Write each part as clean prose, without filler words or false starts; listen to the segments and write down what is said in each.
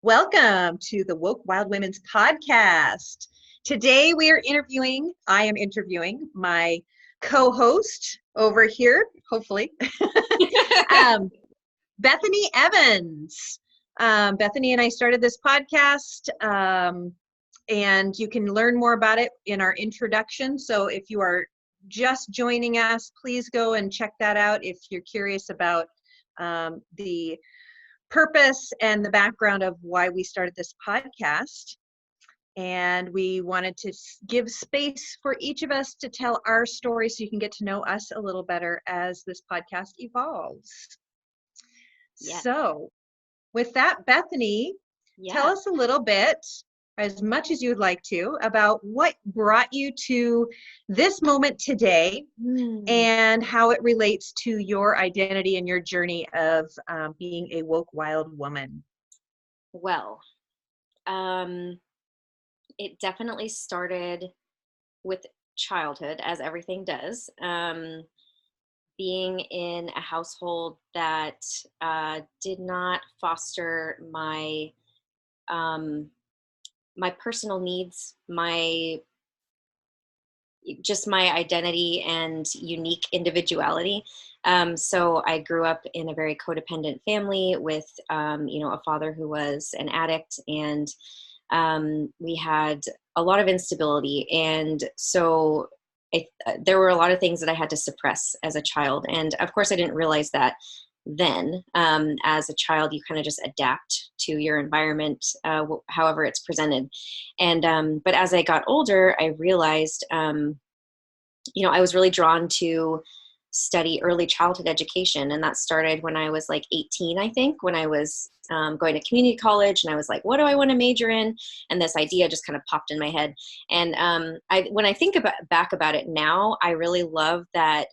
Welcome to the Woke Wild Women's podcast. Today I am interviewing my co-host over here, hopefully, um, Bethany Evans. Bethany and I started this podcast, and you can learn more about it in our introduction. So if you are just joining us, please go and check that out if you're curious about the purpose and the background of why we started this podcast. And we wanted to give space for each of us to tell our story so you can get to know us a little better as this podcast evolves. Yeah. So with that, Bethany, tell us a little bit, as much as you'd like to, about what brought you to this moment today and how it relates to your identity and your journey of being a woke wild woman. Well, it definitely started with childhood, as everything does. Being in a household that did not foster my my personal needs, my identity and unique individuality. So I grew up in a very codependent family with, a father who was an addict, and we had a lot of instability. And so there were a lot of things that I had to suppress as a child. And of course, I didn't realize that then. As a child, you kind of just adapt to your environment, however it's presented. And but as I got older, I realized, I was really drawn to study early childhood education. And that started when I was like 18, I think, when I was going to community college, and I was like, what do I want to major in? And this idea just kind of popped in my head. And when I think back about it now, I really love that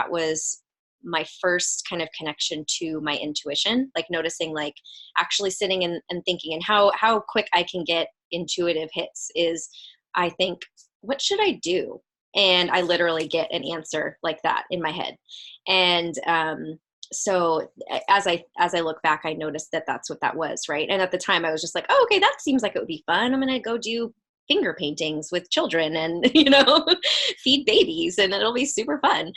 was my first kind of connection to my intuition, like noticing, like actually sitting and thinking, and how quick I can get intuitive hits is, I think, what should I do? And I literally get an answer like that in my head. And so as I look back, I noticed that that's what that was, right? And at the time I was just like, oh, okay, that seems like it would be fun. I'm going to go do finger paintings with children and, feed babies, and it'll be super fun.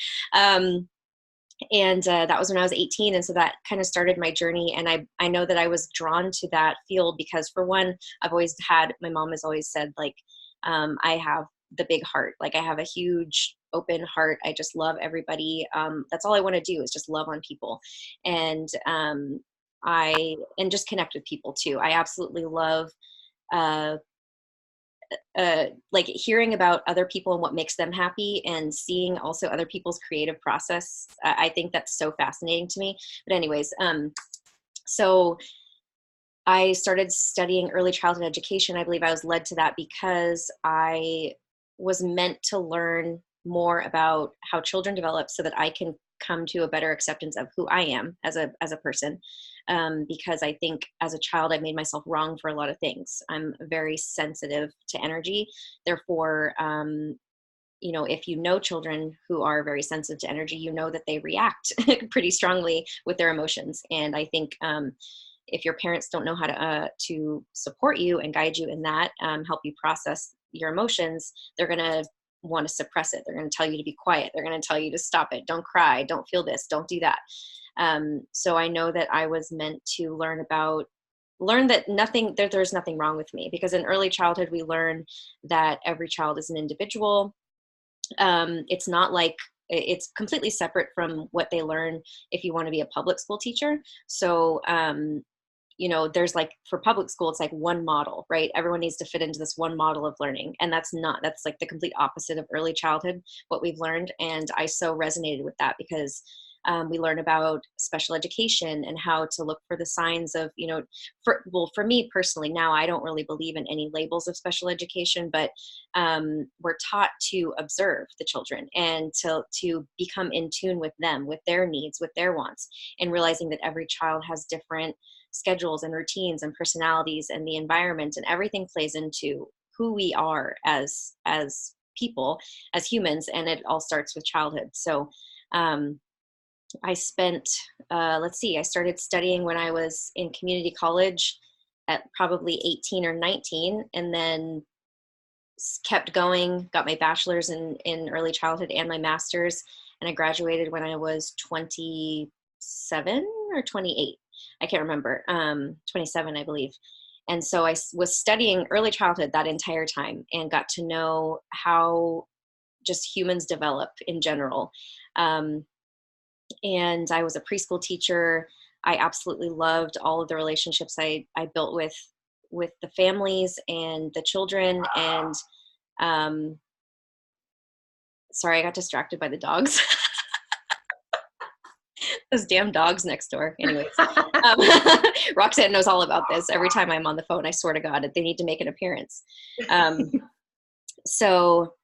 And that was when I was 18. And so that kind of started my journey. And I know that I was drawn to that field because, for one, my mom has always said, like, I have the big heart. Like, I have a huge open heart. I just love everybody. That's all I want to do, is just love on people. And just connect with people too. I absolutely love, like hearing about other people and what makes them happy, and seeing also other people's creative process. I think that's so fascinating to me. But anyways, so I started studying early childhood education. I believe I was led to that because I was meant to learn more about how children develop so that I can come to a better acceptance of who I am as a person. Because I think as a child, I made myself wrong for a lot of things. I'm very sensitive to energy. Therefore, if you know children who are very sensitive to energy, you know that they react pretty strongly with their emotions. And I think if your parents don't know how to support you and guide you in that, help you process your emotions, they're going to want to suppress it. They're going to tell you to be quiet. They're going to tell you to stop it. Don't cry. Don't feel this. Don't do that. So I know that I was meant to learn that there's nothing wrong with me, because in early childhood, we learn that every child is an individual. It's not like, it's completely separate from what they learn if you want to be a public school teacher. So, there's like, for public school, it's like one model, right? Everyone needs to fit into this one model of learning. And that's like the complete opposite of early childhood, what we've learned. And I so resonated with that because we learn about special education and how to look for the signs of, for me personally, now I don't really believe in any labels of special education, but we're taught to observe the children and to become in tune with them, with their needs, with their wants, and realizing that every child has different schedules and routines and personalities, and the environment and everything plays into who we are as people, as humans. And it all starts with childhood. So I spent, I started studying when I was in community college. at probably 18 or 19, and then kept going, got my bachelor's in early childhood and my master's. And I graduated when I was 27 or 28. I can't remember, 27, I believe. And so I was studying early childhood that entire time and got to know how just humans develop in general. And I was a preschool teacher. I absolutely loved all of the relationships I built with the families and the children. And sorry, I got distracted by the dogs. Those damn dogs next door. Anyways, Roxanne knows all about this. Every time I'm on the phone, I swear to God, they need to make an appearance. So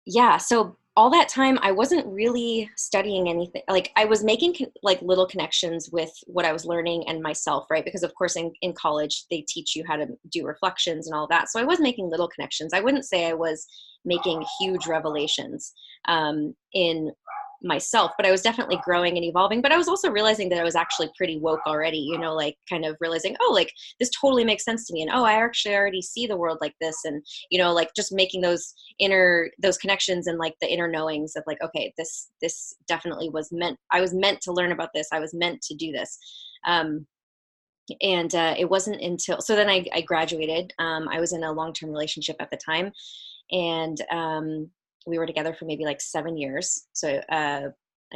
yeah, so all that time I wasn't really studying anything. Like I was making like little connections with what I was learning and myself, right? Because of course in college they teach you how to do reflections and all that. So I was making little connections. I wouldn't say I was making huge revelations in myself, but I was definitely growing and evolving. But I was also realizing that I was actually pretty woke already, you know, like kind of realizing, oh, like this totally makes sense to me. And oh, I actually already see the world like this. And, you know, like just making those connections and like the inner knowings of like, okay, this definitely was meant, I was meant to learn about this. I was meant to do this. And it wasn't until, so then I graduated. I was in a long-term relationship at the time. And we were together for maybe like 7 years. So I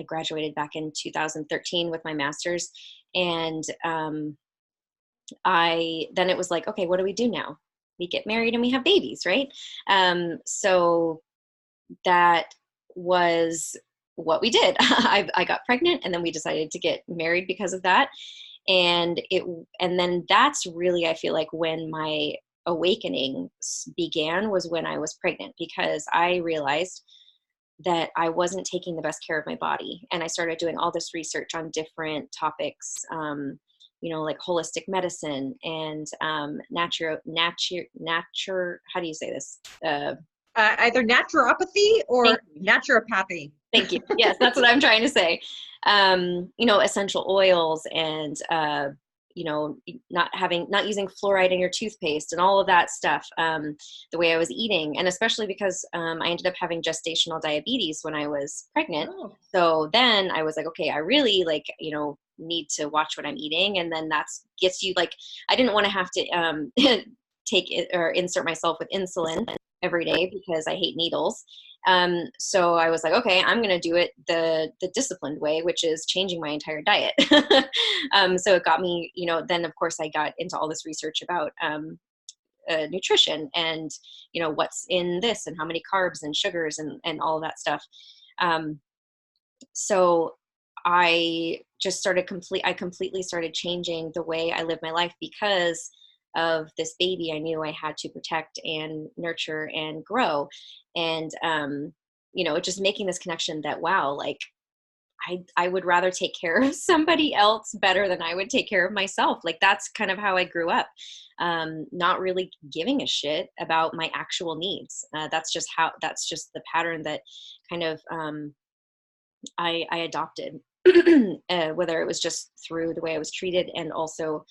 graduated back in 2013 with my master's. And then it was like, okay, what do we do now? We get married and we have babies, right? So that was what we did. I got pregnant and then we decided to get married because of that. And then that's really, I feel like when my awakening began was when I was pregnant, because I realized that I wasn't taking the best care of my body. And I started doing all this research on different topics, you know, like holistic medicine and how do you say this? Either naturopathy or naturopathy. Thank you. Yes, that's what I'm trying to say. You know, essential oils and, you know, not using fluoride in your toothpaste and all of that stuff, the way I was eating. And especially because I ended up having gestational diabetes when I was pregnant. Oh. So then I was like, okay, I really like, you know, need to watch what I'm eating. And then that's gets you like, I didn't want to have to take it or insert myself with insulin every day because I hate needles. So I was like, okay, I'm going to do it the disciplined way, which is changing my entire diet. So it got me, you know, then of course I got into all this research about nutrition and, you know, what's in this and how many carbs and sugars and all of that stuff. So I just I completely started changing the way I live my life because of this baby I knew I had to protect and nurture and grow. And, you know, just making this connection that, wow, like I would rather take care of somebody else better than I would take care of myself. Like that's kind of how I grew up. Not really giving a shit about my actual needs. That's just the pattern that kind of, I adopted, whether it was just through the way I was treated and also,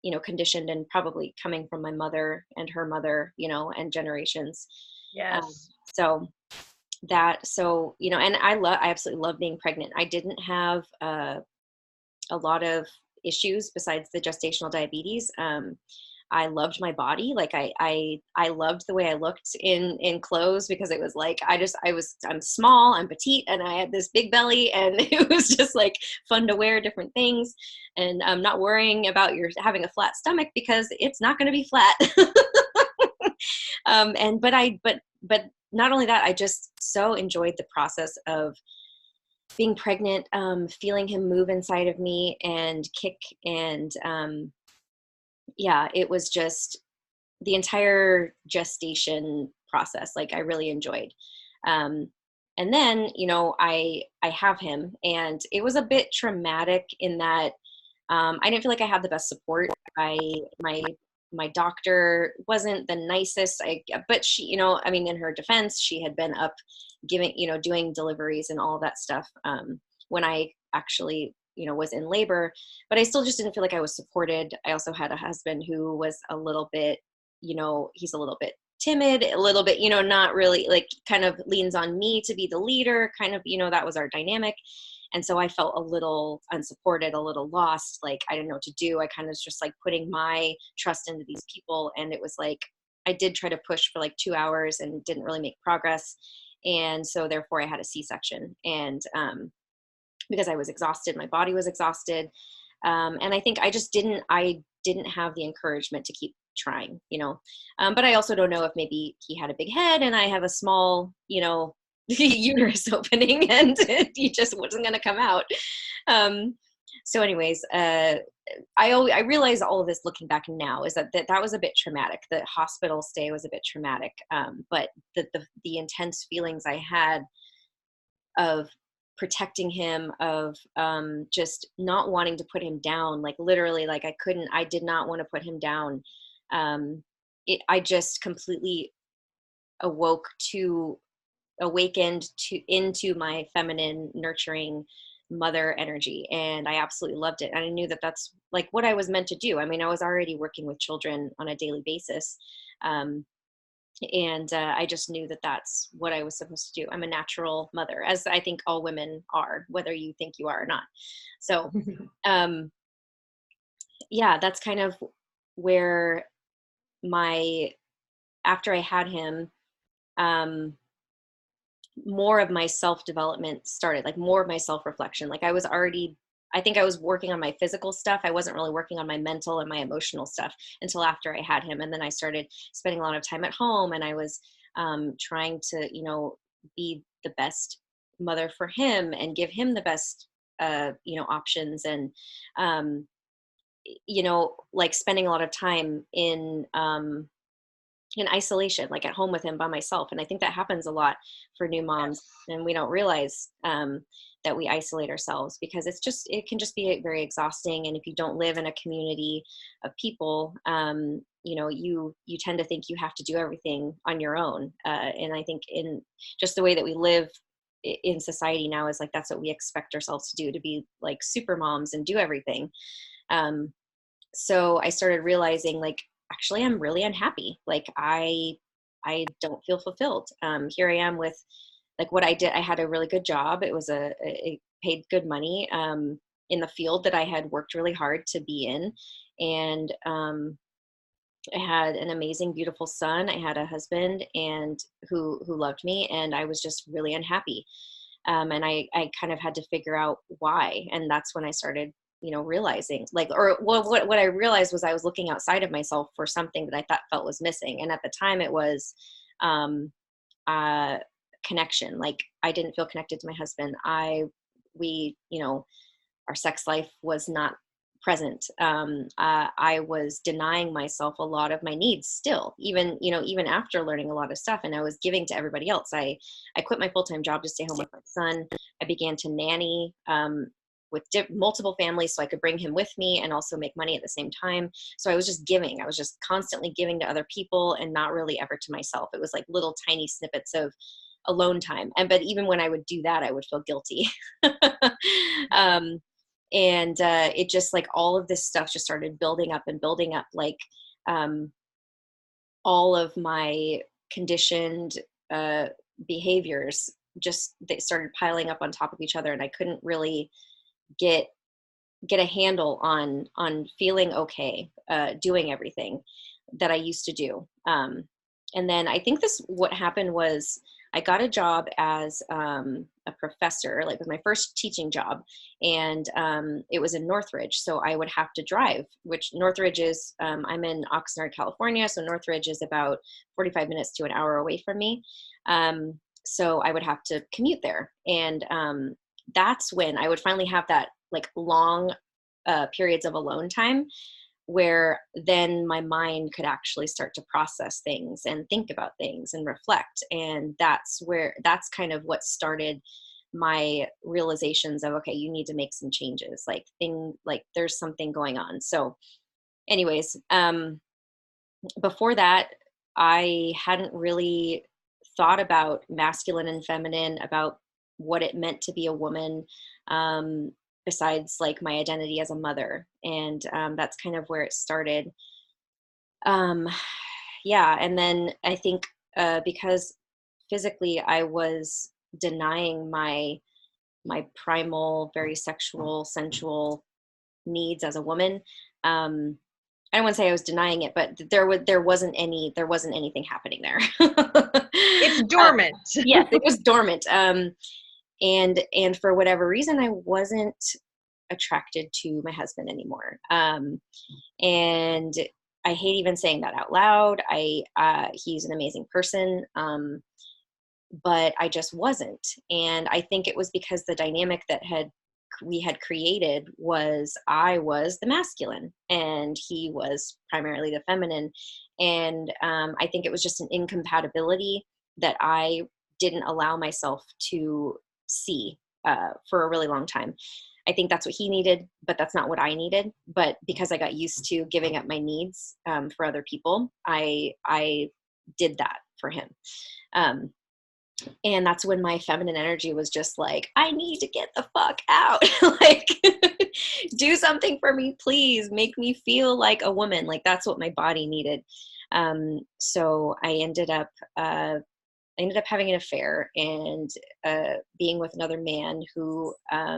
you know, conditioned and probably coming from my mother and her mother, you know, and generations. Yes. So, you know, and I absolutely love being pregnant. I didn't have a lot of issues besides the gestational diabetes. I loved my body. Like I loved the way I looked in clothes because it was like, I'm small, I'm petite, and I had this big belly, and it was just like fun to wear different things. And I'm not worrying about having a flat stomach because it's not going to be flat. But not only that, I just so enjoyed the process of being pregnant, feeling him move inside of me and kick and, yeah, it was just the entire gestation process. Like I really enjoyed. And then, you know, I have him, and it was a bit traumatic in that I didn't feel like I had the best support. My doctor wasn't the nicest. But she, you know, I mean, in her defense, she had been up doing deliveries and all of that stuff when I actually was in labor, but I still just didn't feel like I was supported. I also had a husband who was a little bit, he's a little bit timid, a little bit, not really, like, kind of leans on me to be the leader, kind of, that was our dynamic. And so I felt a little unsupported, a little lost. Like, I didn't know what to do. I kind of was just like putting my trust into these people. And it was like, I did try to push for like 2 hours and didn't really make progress. And so therefore I had a C-section. And because I was exhausted, my body was exhausted. And I think I didn't have the encouragement to keep trying, but I also don't know if maybe he had a big head and I have a small, uterus opening, and he just wasn't going to come out. So anyways, I realize all of this looking back now is that was a bit traumatic. The hospital stay was a bit traumatic. But the intense feelings I had of protecting him, of just not wanting to put him down, like literally, like I did not want to put him down. I just completely awakened into my feminine, nurturing mother energy, and I absolutely loved it. And I knew that that's like what I was meant to do. I mean, I was already working with children on a daily basis, and I just knew that that's what I was supposed to do. I'm a natural mother, as I think all women are, whether you think you are or not. So yeah, that's kind of where after I had him, more of my self-development started, like more of my self-reflection. Like I think I was working on my physical stuff. I wasn't really working on my mental and my emotional stuff until after I had him. And then I started spending a lot of time at home, and I was trying to, be the best mother for him and give him the best, options. And, like spending a lot of time in isolation, like at home with him by myself. And I think that happens a lot for new moms, and we don't realize that we isolate ourselves, because it can just be very exhausting. And if you don't live in a community of people, you tend to think you have to do everything on your own. And I think in just the way that we live in society now is like, that's what we expect ourselves to do, to be like super moms and do everything. So I started realizing, like, actually, I'm really unhappy. Like, I don't feel fulfilled. Here I am with like what I did. I had a really good job. It was it paid good money in the field that I had worked really hard to be in. And I had an amazing, beautiful son. I had a husband and who loved me, and I was just really unhappy. And I kind of had to figure out why. And that's when I started, realizing, like, or what I realized was I was looking outside of myself for something that I felt was missing. And at the time it was connection. Like, I didn't feel connected to my husband. We, our sex life was not present. I was denying myself a lot of my needs still, even after learning a lot of stuff, and I was giving to everybody else. I quit my full-time job to stay home with my son. I began to nanny with multiple families so I could bring him with me and also make money at the same time. So I was just giving. I was just constantly giving to other people and not really ever to myself. It was like little tiny snippets of alone time. But even when I would do that, I would feel guilty. And it just, like, all of this stuff just started building up and building up. Like, all of my conditioned behaviors they started piling up on top of each other, and I couldn't really get a handle on feeling okay, doing everything that I used to do. And then I think what happened was I got a job as a professor, like with my first teaching job, and it was in Northridge. So I would have to drive, which Northridge is, I'm in Oxnard, California. So Northridge is about 45 minutes to an hour away from me. So I would have to commute there. And that's when I would finally have that, like, long periods of alone time, where then my mind could actually start to process things and think about things and reflect. And that's kind of what started my realizations of, okay, you need to make some changes, like there's something going on. So anyways, before that, I hadn't really thought about masculine and feminine, about what it meant to be a woman. besides like my identity as a mother. And that's kind of where it started. Yeah. And then I think because physically I was denying my primal, very sexual, sensual needs as a woman. I don't want to say I was denying it, but there wasn't anything happening there. It's dormant. Yes, it was dormant. And for whatever reason, I wasn't attracted to my husband anymore. And I hate even saying that out loud. He's an amazing person. But I just wasn't. And I think it was because the dynamic that we had created was I was the masculine and he was primarily the feminine. And I think it was just an incompatibility that I didn't allow myself to see for a really long time. I think that's what he needed, but that's not what I needed. But because I got used to giving up my needs for other people, I did that for him. And that's when my feminine energy was just like, I need to get the fuck out. Like, do something for me, please. Make me feel like a woman. Like, that's what my body needed. So I ended up having an affair and being with another man who, I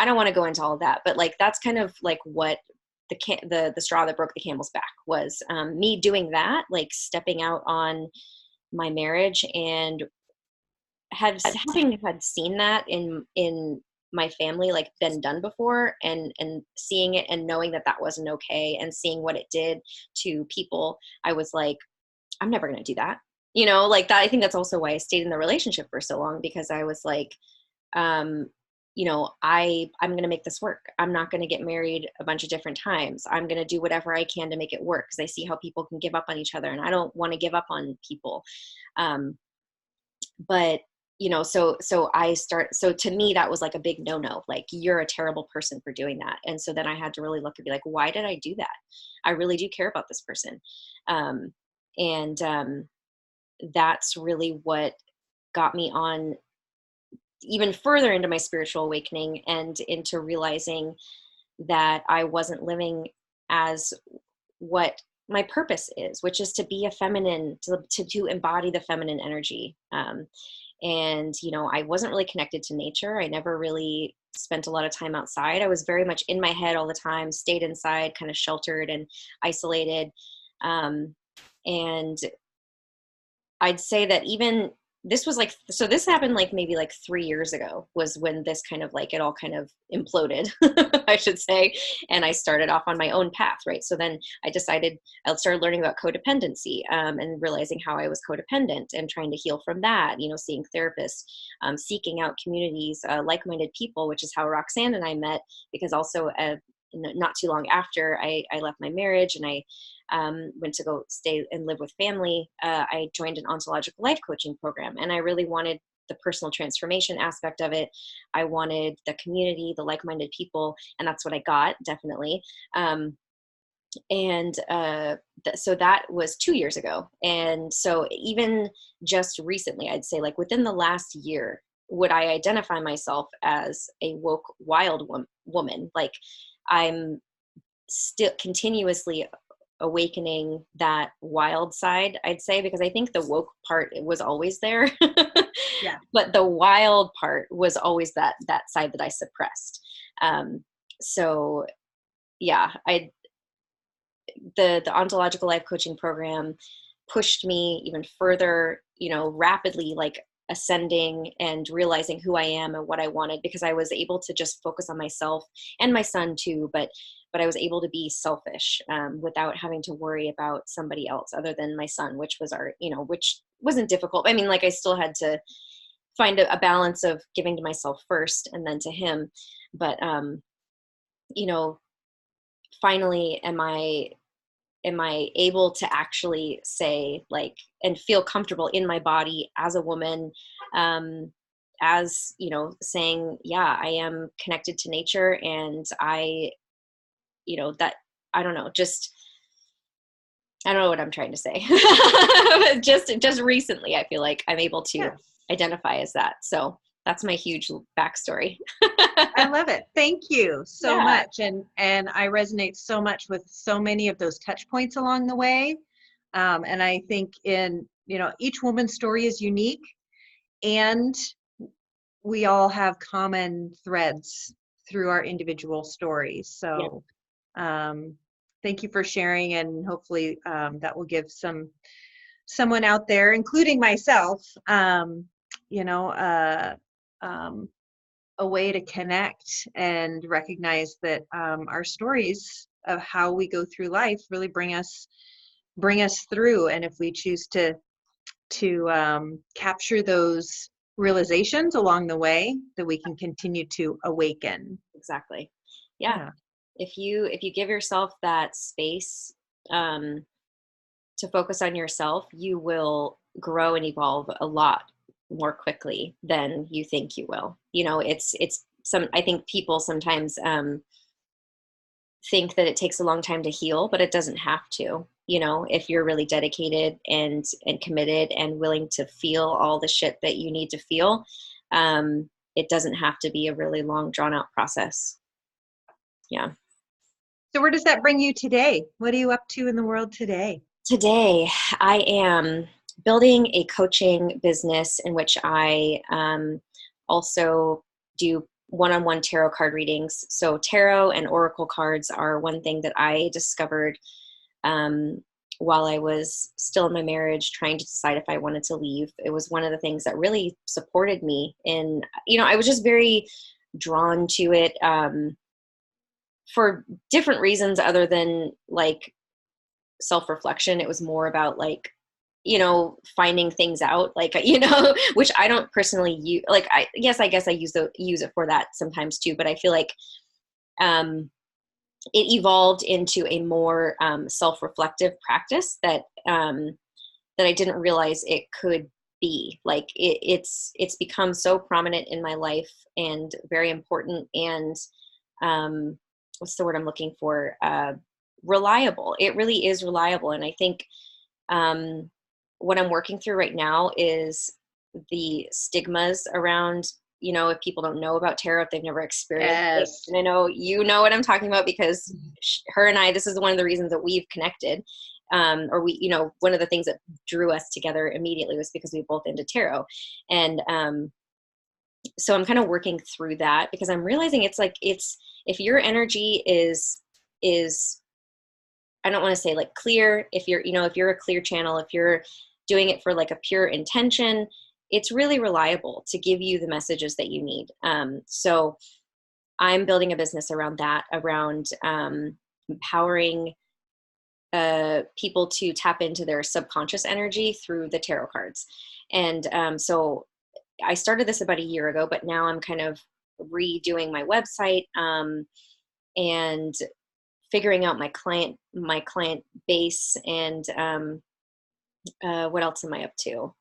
don't want to go into all of that, but like, that's kind of like what the straw that broke the camel's back was, me doing that, like stepping out on my marriage and having seen that in my family, like been done before, and seeing it and knowing that wasn't okay, and seeing what it did to people, I was like, I'm never going to do that. Like that. I think that's also why I stayed in the relationship for so long, because I was like, I'm going to make this work. I'm not going to get married a bunch of different times. I'm going to do whatever I can to make it work, because I see how people can give up on each other, and I don't want to give up on people. But so to me, that was like a big no-no. Like, you're a terrible person for doing that. And so then I had to really look and be like, why did I do that? I really do care about this person. And that's really what got me on even further into my spiritual awakening and into realizing that I wasn't living as what my purpose is, which is to be a feminine, to embody the feminine energy. And, I wasn't really connected to nature. I never really spent a lot of time outside. I was very much in my head all the time, stayed inside, kind of sheltered and isolated. And I'd say that even this was like, so this happened like maybe like 3 years ago was when this kind of like, it all kind of imploded, I should say. And I started off on my own path, right? So then I started learning about codependency, and realizing how I was codependent and trying to heal from that, seeing therapists, seeking out communities, like-minded people, which is how Roxanne and I met, because also not too long after I left my marriage and I went to go stay and live with family, I joined an ontological life coaching program, and I really wanted the personal transformation aspect of it. I wanted the community, the like-minded people, and that's what I got, definitely. So that was 2 years ago. And so even just recently, I'd say like within the last year, would I identify myself as a woke, wild woman? Like, I'm still continuously awakening that wild side, I'd say, because I think the woke part was always there. Yeah. But the wild part was always that side that I suppressed. So yeah, the ontological life coaching program pushed me even further, rapidly, like ascending and realizing who I am and what I wanted, because I was able to just focus on myself and my son too, but I was able to be selfish, without having to worry about somebody else other than my son, which was which wasn't difficult. I mean, like, I still had to find a balance of giving to myself first and then to him. But, finally, am I able to actually say, like, and feel comfortable in my body as a woman, as, saying, yeah, I am connected to nature, and that, I don't know, I don't know what I'm trying to say. just recently, I feel like I'm able to identify as that. So that's my huge backstory. I love it. Thank you so Yeah. much. And I resonate so much with so many of those touch points along the way. And I think each woman's story is unique, and we all have common threads through our individual stories. Yeah. So thank you for sharing, and hopefully that will give someone out there, including myself, you know, a way to connect and recognize that our stories of how we go through life really bring us through. And if we choose to capture those realizations along the way, that we can continue to awaken. Exactly. Yeah. Yeah. If you give yourself that space to focus on yourself, you will grow and evolve a lot more quickly than you think you will. It's some, I think people sometimes think that it takes a long time to heal, but it doesn't have to. If you're really dedicated and committed and willing to feel all the shit that you need to feel, it doesn't have to be a really long, drawn out process. Yeah. So where does that bring you today? What are you up to in the world today? Today, I am building a coaching business in which I also do one-on-one tarot card readings. So tarot and oracle cards are one thing that I discovered while I was still in my marriage, trying to decide if I wanted to leave. It was one of the things that really supported me. And, I was just very drawn to it for different reasons other than like self-reflection. It was more about like, finding things out, like, which I don't personally use. Like, I guess I use it for that sometimes too, but I feel like it evolved into a more self-reflective practice that I didn't realize it could be. Like it's become so prominent in my life and very important, and what's the word I'm looking for? Reliable. It really is reliable. And I think what I'm working through right now is the stigmas around, if people don't know about tarot, if they've never experienced it. Yes. And I know you know what I'm talking about, because her and I, this is one of the reasons that we've connected. Or we, one of the things that drew us together immediately was because we both into tarot. And so I'm kind of working through that, because I'm realizing if your energy is I don't want to say like clear, if you're a clear channel, if you're doing it for like a pure intention, it's really reliable to give you the messages that you need. So I'm building a business around that, around empowering people to tap into their subconscious energy through the tarot cards. And so I started this about a year ago, but now I'm kind of redoing my website and figuring out my client base, and what else am I up to?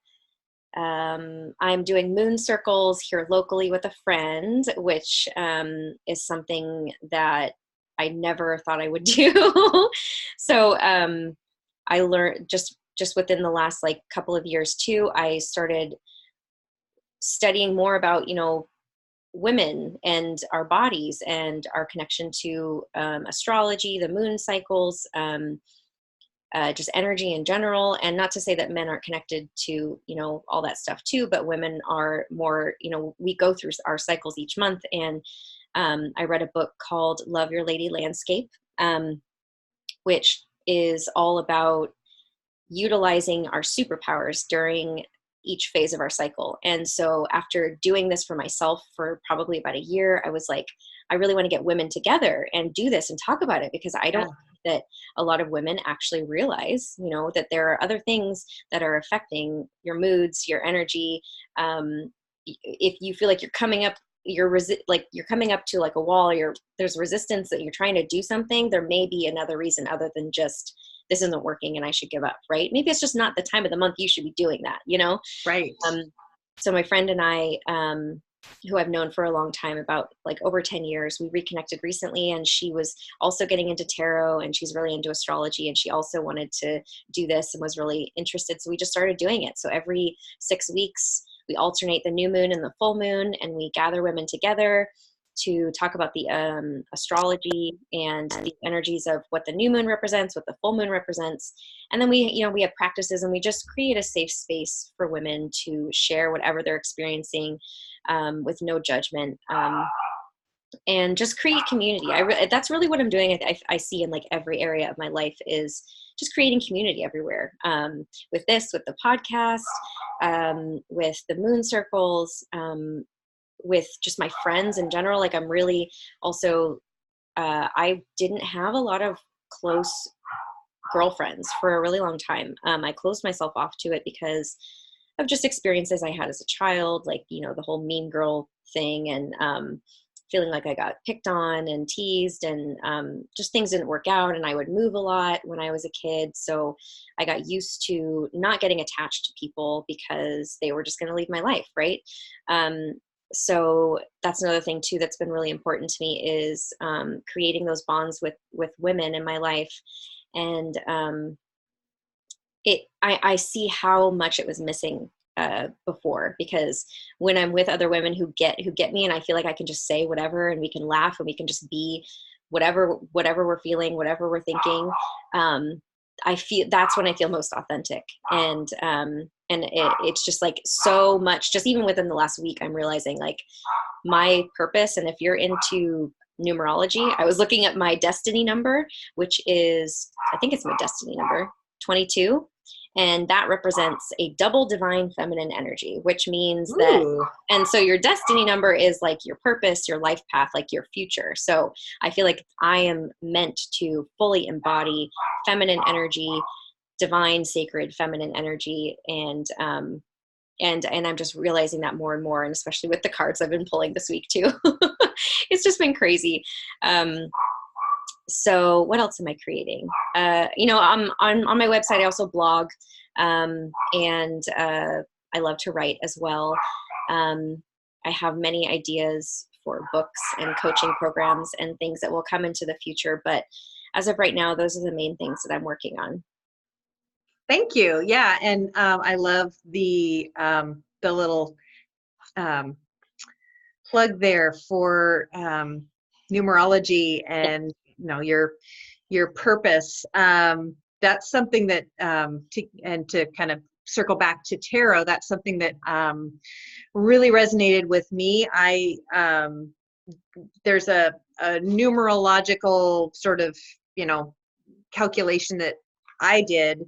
I'm doing moon circles here locally with a friend, which is something that I never thought I would do. So I learned just within the last like couple of years too, I started studying more about, women and our bodies and our connection to astrology, the moon cycles, just energy in general. And not to say that men aren't connected to, all that stuff too, but women are more, we go through our cycles each month. And I read a book called Love Your Lady Landscape, which is all about utilizing our superpowers during each phase of our cycle. And so after doing this for myself for probably about a year, I was like, I really want to get women together and do this and talk about it, because I don't think that a lot of women actually realize, that there are other things that are affecting your moods, your energy. If you feel like you're coming up, you're coming up to like a wall, there's resistance that you're trying to do something, there may be another reason other than just this isn't working and I should give up, right? Maybe it's just not the time of the month you should be doing that, Right. So my friend and I, who I've known for a long time, about like over 10 years, we reconnected recently, and she was also getting into tarot, and she's really into astrology, and she also wanted to do this and was really interested. So we just started doing it. So every 6 weeks we alternate the new moon and the full moon, and we gather women together to talk about the astrology and the energies of what the new moon represents, what the full moon represents. And then we have practices, and we just create a safe space for women to share whatever they're experiencing with no judgment. And just create community. That's really what I'm doing. I see in like every area of my life is just creating community everywhere. With the podcast, with the moon circles, with just my friends in general. Like I'm really also, I didn't have a lot of close girlfriends for a really long time. I closed myself off to it because of just experiences I had as a child, like, the whole mean girl thing, and feeling like I got picked on and teased, and just things didn't work out, and I would move a lot when I was a kid. So I got used to not getting attached to people because they were just going to leave my life, right? So that's another thing too that's been really important to me is creating those bonds with women in my life. And I see how much it was missing before, because when I'm with other women who get me, and I feel like I can just say whatever, and we can laugh, and we can just be whatever we're feeling, whatever we're thinking. I feel that's when I feel most authentic. And it's just like so much, just even within the last week, I'm realizing like my purpose. And if you're into numerology, I was looking at my destiny number, which is, I think it's my destiny number, 22. And that represents a double divine feminine energy, which means that, and so your destiny number is like your purpose, your life path, like your future. So I feel like I am meant to fully embody feminine energy, divine, sacred feminine energy. And I'm just realizing that more and more, and especially with the cards I've been pulling this week too. It's just been crazy. So what else am I creating? On my website, I also blog, and I love to write as well. I have many ideas for books and coaching programs and things that will come into the future. But as of right now, those are the main things that I'm working on. Thank you. Yeah. And I love the little plug there for numerology and your purpose. That's something that to kind of circle back to tarot, that's something that really resonated with me. There's a numerological sort of calculation that I did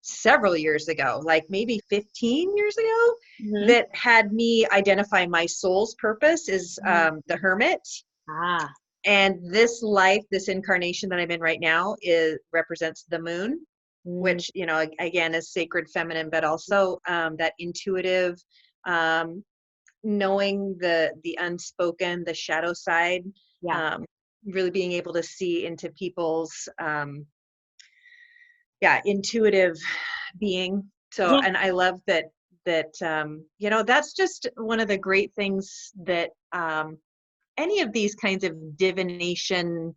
several years ago, like maybe 15 years ago, mm-hmm. that had me identify my soul's purpose is the hermit. And this life, this incarnation that I'm in right now, represents the moon, which, again, is sacred feminine, but also that intuitive, knowing the unspoken, the shadow side, really being able to see into people's, intuitive being. So, and I love that, that's just one of the great things that, any of these kinds of divination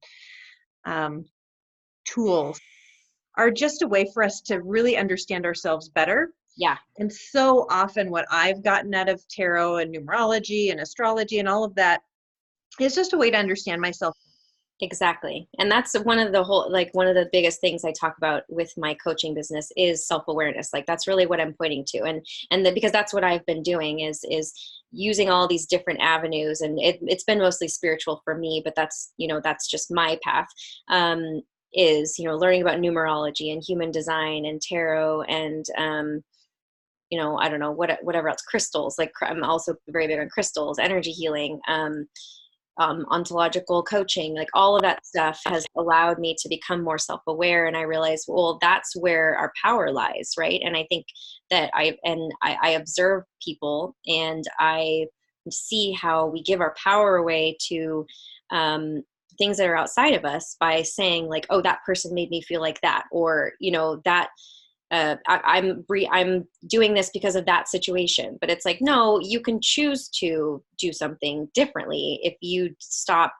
tools are just a way for us to really understand ourselves better. Yeah. And so often what I've gotten out of tarot and numerology and astrology and all of that is just a way to understand myself. Exactly. And that's one of the biggest things I talk about with my coaching business is self-awareness. Like that's really what I'm pointing to. And because that's what I've been doing is using all these different avenues, and it's been mostly spiritual for me, but that's just my path, is, learning about numerology and human design and tarot and, I don't know, whatever else, crystals. Like I'm also very big on crystals, energy healing, ontological coaching, like all of that stuff has allowed me to become more self-aware. And I realized, well, that's where our power lies. Right. And I think that I observe people and I see how we give our power away to, things that are outside of us by saying like, oh, that person made me feel like that, or, that, I'm doing this because of that situation. But it's like, no, you can choose to do something differently if you stop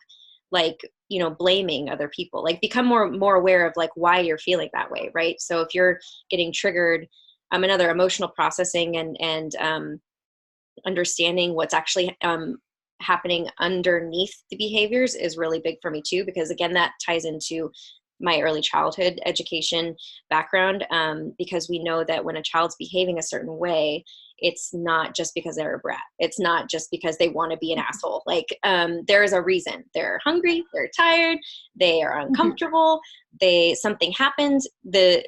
blaming other people, like become more aware of like why you're feeling that way. Right. So if you're getting triggered, another emotional processing and understanding what's actually happening underneath the behaviors is really big for me too, because again, that ties into my early childhood education background, because we know that when a child's behaving a certain way, it's not just because they're a brat. It's not just because they want to be an asshole. Like, there is a reason. They're hungry, they're tired, they are uncomfortable, something happened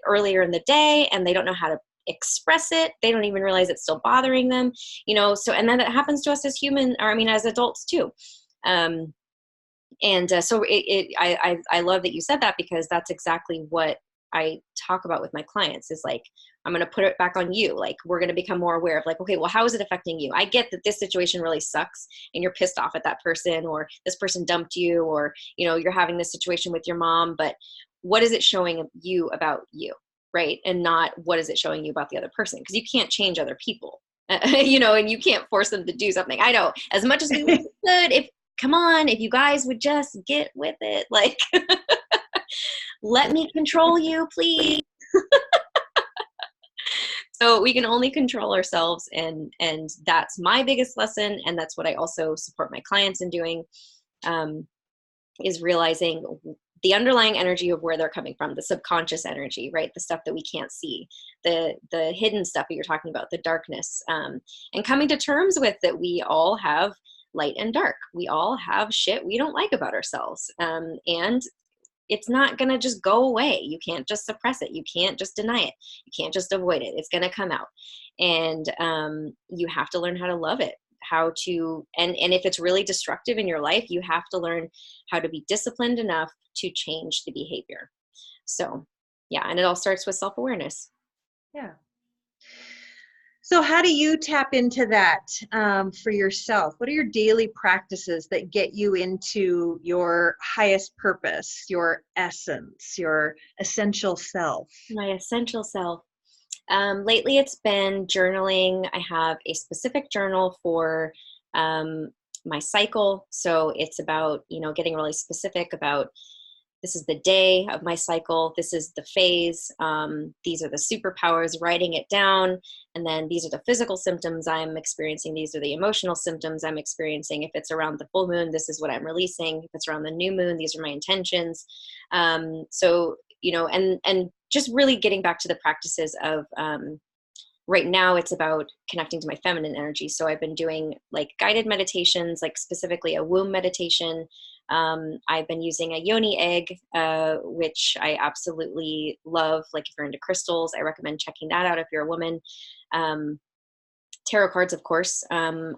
earlier in the day and they don't know how to express it. They don't even realize it's still bothering them, so, and then that happens to us as as adults too. So I love that you said that, because that's exactly what I talk about with my clients is like, I'm going to put it back on you. Like, we're going to become more aware of like, okay, well, how is it affecting you? I get that this situation really sucks and you're pissed off at that person, or this person dumped you, or, you're having this situation with your mom, but what is it showing you about you? Right. And not what is it showing you about the other person? Because you can't change other people, and you can't force them to do something. I know, as much as we could, come on, if you guys would just get with it, like, let me control you, please. So we can only control ourselves. And that's my biggest lesson. And that's what I also support my clients in doing, is realizing the underlying energy of where they're coming from, the subconscious energy, right? The stuff that we can't see, the hidden stuff that you're talking about, the darkness, and coming to terms with that we all have light and dark. We all have shit we don't like about ourselves. And it's not going to just go away. You can't just suppress it. You can't just deny it. You can't just avoid it. It's going to come out. And you have to learn how to love it, how to, and if it's really destructive in your life, you have to learn how to be disciplined enough to change the behavior. So yeah, and it all starts with self-awareness. Yeah. So how do you tap into that for yourself? What are your daily practices that get you into your highest purpose, your essence, your essential self? My essential self. Lately it's been journaling. I have a specific journal for my cycle. So it's about, getting really specific about, this is the day of my cycle. This is the phase. These are the superpowers, writing it down. And then these are the physical symptoms I'm experiencing. These are the emotional symptoms I'm experiencing. If it's around the full moon, this is what I'm releasing. If it's around the new moon, these are my intentions. So, and just really getting back to the practices of, right now it's about connecting to my feminine energy. So I've been doing like guided meditations, like specifically a womb meditation. I've been using a yoni egg, which I absolutely love. Like if you're into crystals, I recommend checking that out if you're a woman. Tarot cards, of course. And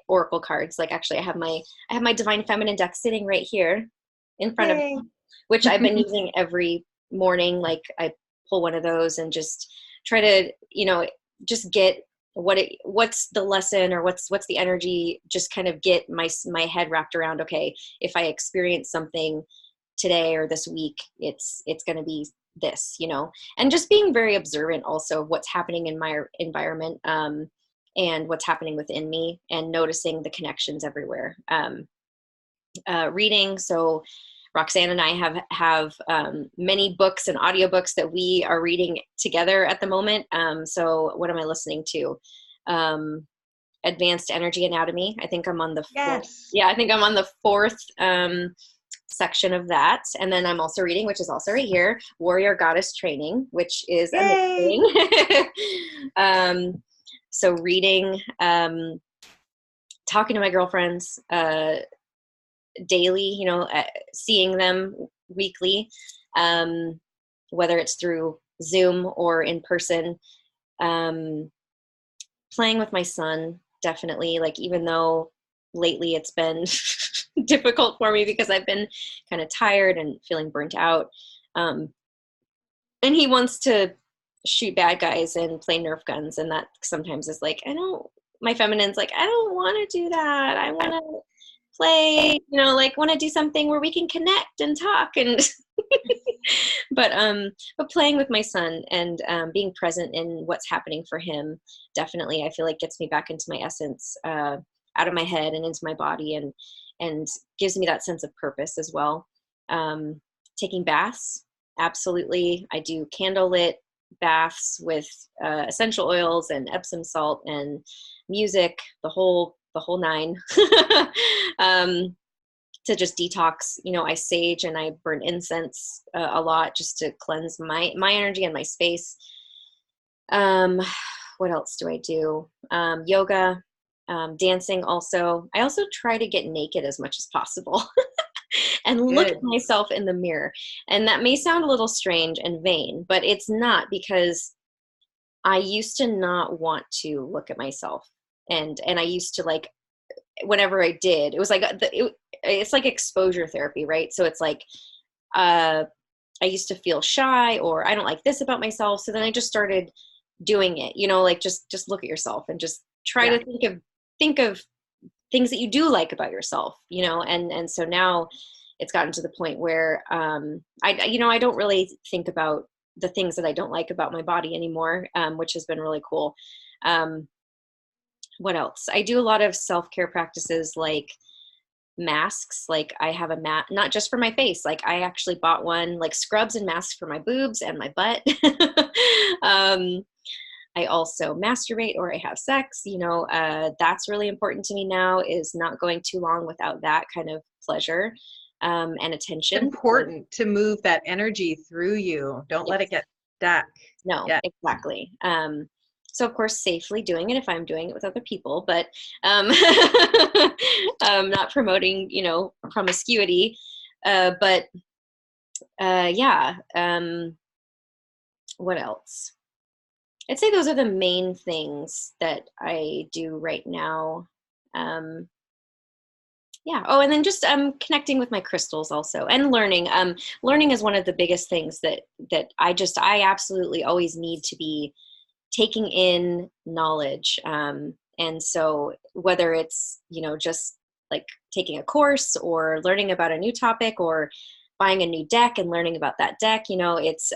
oracle cards. Like actually I have my divine feminine deck sitting right here in front of me, which I've been using every morning. Like I pull one of those and just try to, just get what's the lesson, or what's the energy, just kind of get my head wrapped around, okay, if I experience something today or this week, it's going to be this, and just being very observant also of what's happening in my environment, and what's happening within me, and noticing the connections everywhere. Reading. So Roxanne and I have many books and audiobooks that we are reading together at the moment. So what am I listening to? Advanced Energy Anatomy. I think I'm on the fourth. Yeah, I think I'm on the fourth section of that. And then I'm also reading, which is also right here, Warrior Goddess Training, which is amazing. So reading, talking to my girlfriends, daily, seeing them weekly, whether it's through Zoom or in person, playing with my son, definitely, like, even though lately it's been difficult for me because I've been kind of tired and feeling burnt out. And he wants to shoot bad guys and play Nerf guns. And that sometimes is like, my feminine's like, I don't want to do that. I want to play, like want to do something where we can connect and talk and but playing with my son and being present in what's happening for him, definitely I feel like gets me back into my essence, out of my head and into my body, and gives me that sense of purpose as well. Taking baths, absolutely. I do candlelit baths with essential oils and Epsom salt, and music, the whole nine. To just detox. I sage and I burn incense a lot just to cleanse my energy and my space. What else do I do? Yoga, dancing also. I also try to get naked as much as possible and look Good. at myself in the mirror. And that may sound a little strange and vain, but it's not, because I used to not want to look at myself. And I used to, like, whenever I did, it was like it's like exposure therapy, right? So it's like I used to feel shy, or I don't like this about myself. So then I just started doing it, like just look at yourself and just try Yeah. to think of things that you do like about yourself, and so now it's gotten to the point where I don't really think about the things that I don't like about my body anymore, which has been really cool. What else? I do a lot of self-care practices, like masks. Like, I have a mat, not just for my face. Like, I actually bought one, like scrubs and masks for my boobs and my butt. I also masturbate, or I have sex. That's really important to me now, is not going too long without that kind of pleasure and attention. Important to move that energy through you. Don't let it Yes. get stuck. No, Yeah. exactly. So of course, safely doing it if I'm doing it with other people, but um, not promoting, promiscuity. But yeah. What else? I'd say those are the main things that I do right now. Um, yeah. Oh, and then just connecting with my crystals also, and learning. Learning is one of the biggest things that I absolutely always need to be taking in knowledge. And so whether it's, just like taking a course, or learning about a new topic, or buying a new deck and learning about that deck, it's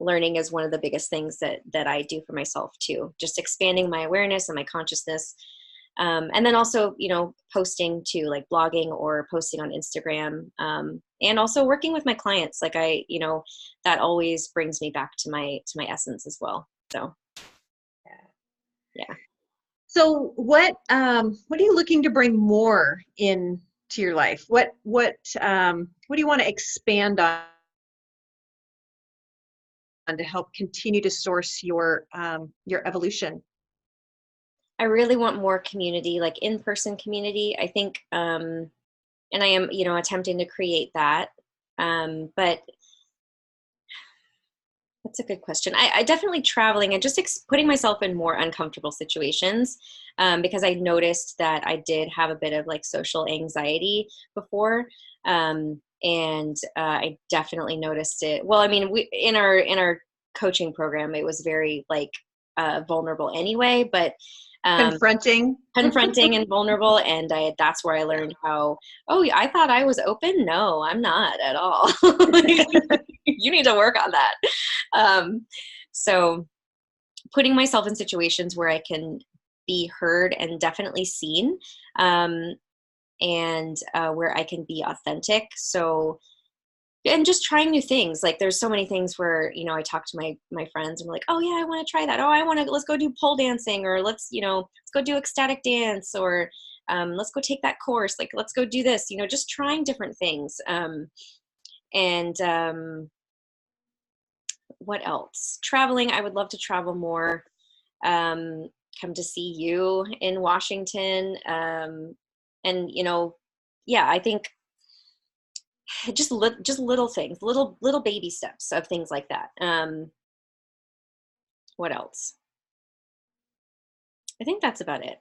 learning is one of the biggest things that I do for myself too. Just expanding my awareness and my consciousness. And then also, posting to, like, blogging or posting on Instagram, and also working with my clients. Like, that always brings me back to my essence as well. So, yeah. So what are you looking to bring more into your life? What do you want to expand on to help continue to source your evolution? I really want more community, like in-person community. I think, and I am, attempting to create that. But that's a good question. I definitely traveling and just putting myself in more uncomfortable situations, because I noticed that I did have a bit of, like, social anxiety before. And I definitely noticed it. Well, I mean, in our coaching program, it was very, like, vulnerable anyway, but um, Confronting. confronting and vulnerable. And that's where I learned how, oh, I thought I was open. No, I'm not at all. You need to work on that. Um, so putting myself in situations where I can be heard and definitely seen, and where I can be authentic. So, and just trying new things. Like, there's so many things where, I talk to my friends and we're like, oh yeah, I want to try that. Oh, let's go do pole dancing, or let's go do ecstatic dance, or let's go take that course. Like, let's go do this, just trying different things. And what else? Traveling. I would love to travel more. Come to see you in Washington. And, yeah, I think just little things, little baby steps of things like that. What else? I think that's about it.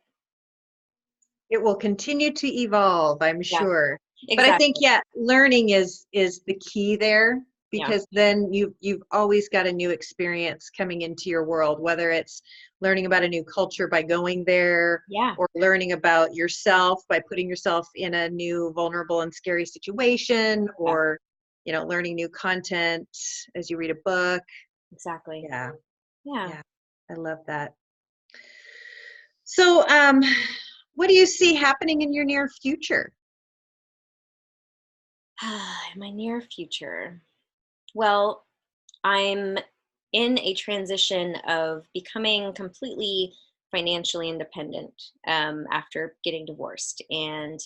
It will continue to evolve, I'm Yeah, sure. But I think, exactly. yeah, learning is the key there, Yeah, because then you've always got a new experience coming into your world, whether it's learning about a new culture by going there, yeah, or learning about yourself by putting yourself in a new vulnerable and scary situation, yeah, or learning new content as you read a book. exactly. Yeah, Yeah. yeah, I love that. So, what do you see happening in your near future? In my near future. Well, I'm in a transition of becoming completely financially independent after getting divorced. And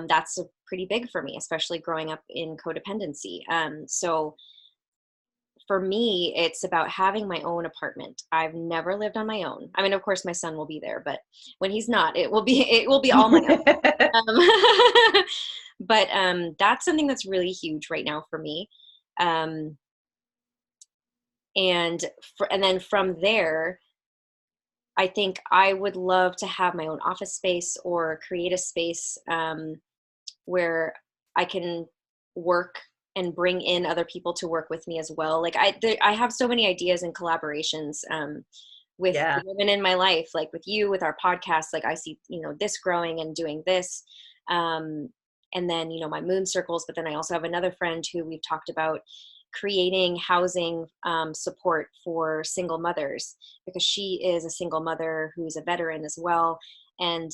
that's pretty big for me, especially growing up in codependency. So for me, it's about having my own apartment. I've never lived on my own. I mean, of course, my son will be there, but when he's not, it will be all my own. But that's something that's really huge right now for me. And then from there, I think I would love to have my own office space or create a space where I can work and bring in other people to work with me as well. Like I have so many ideas and collaborations with the women in my life, like with you, with our podcast. Like I see, this growing and doing this. And then, my moon circles, but then I also have another friend who we've talked about creating housing support for single mothers, because she is a single mother who's a veteran as well. And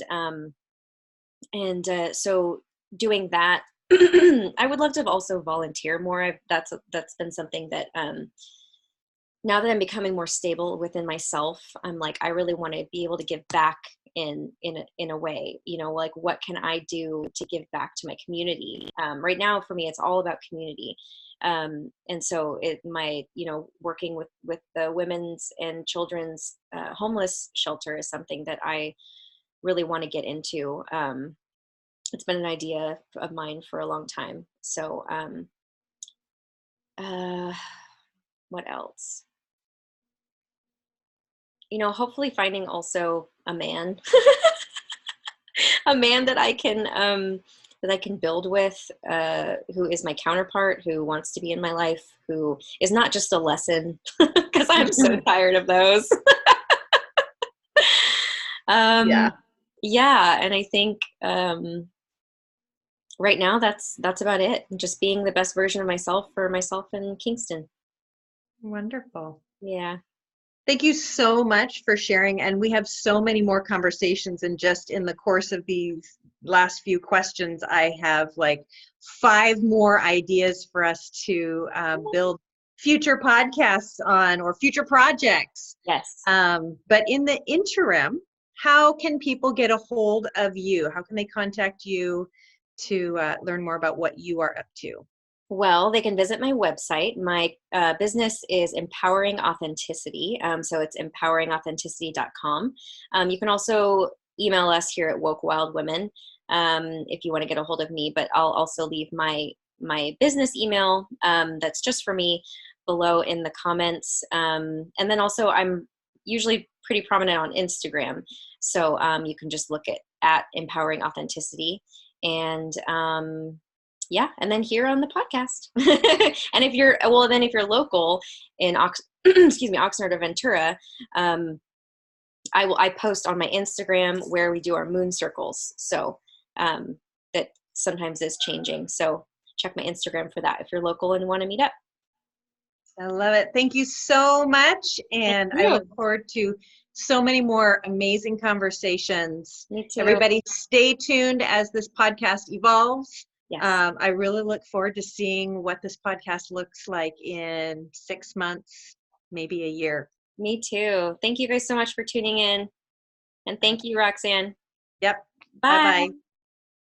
so doing that, I would love to also volunteer more. That's been something that now that I'm becoming more stable within myself, I'm like, I really want to be able to give back in a way, like what can I do to give back to my community? Right now for me, it's all about community. And so working with the women's and children's homeless shelter is something that I really want to get into. It's been an idea of mine for a long time. So what else? Hopefully finding also a man, a man that I can build with, who is my counterpart, who wants to be in my life, who is not just a lesson, because I'm so tired of those. Yeah. And I think right now that's about it. Just being the best version of myself for myself in Kingston. Wonderful. Yeah. Thank you so much for sharing. And we have so many more conversations, and just in the course of these last few questions, I have like 5 more ideas for us to build future podcasts on, or future projects. Yes. But in the interim, how can people get a hold of you? How can they contact you to learn more about what you are up to? Well, they can visit my website. My business is Empowering Authenticity. So it's empoweringauthenticity.com. You can also email us here at Woke Wild Women if you want to get a hold of me, but I'll also leave my business email that's just for me below in the comments. And then also I'm usually pretty prominent on Instagram. So you can just look at Empowering Authenticity. And and then here on the podcast. And if you're local in Oxnard or Ventura, I post on my Instagram where we do our moon circles. So that sometimes is changing. So check my Instagram for that if you're local and want to meet up. I love it. Thank you so much. And I look forward to so many more amazing conversations. Me too. Everybody stay tuned as this podcast evolves. Yes. I really look forward to seeing what this podcast looks like in 6 months, maybe a year. Me too. Thank you guys so much for tuning in. And thank you, Roxanne. Yep. Bye. Bye-bye.